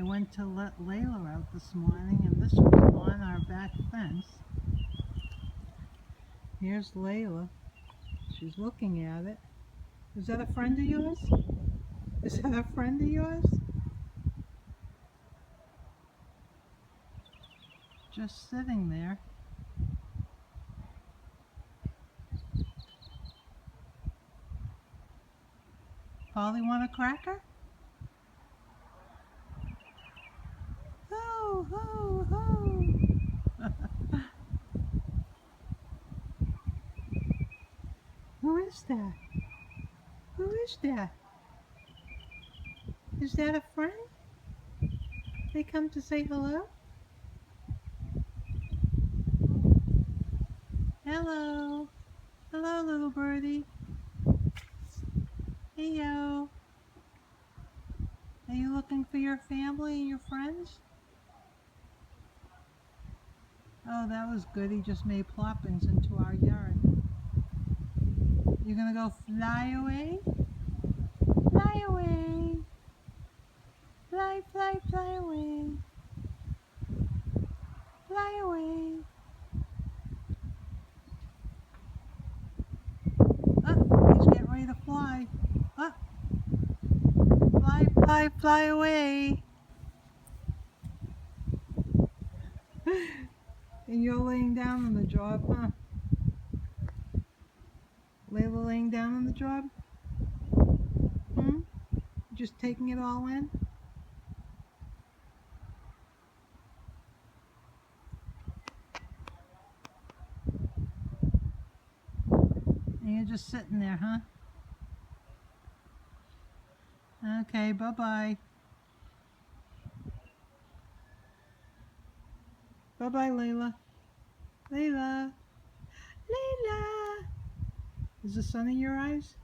I went to let Layla out this morning, and this was on our back fence. Here's Layla. She's looking at it. Is that a friend of yours? Is that a friend of yours? Just sitting there. Polly, want a cracker? Ho, ho, ho. Who is that? Who is that? Is that a friend? They come to say hello? Hello. Hello, little birdie. Hey, yo. Are you looking for your family and your friends? Oh, that was good. He just made ploppings into our yard. You're gonna go fly away? Fly away. Fly, fly, fly away. Fly away. Oh, he's getting ready to fly. Oh, fly, fly, fly away. And you're laying down on the job, huh? Layla laying down on the job? Just taking it all in? And you're just sitting there, huh? Okay, bye-bye. Bye-bye, Layla. Layla. Layla. Is the sun in your eyes?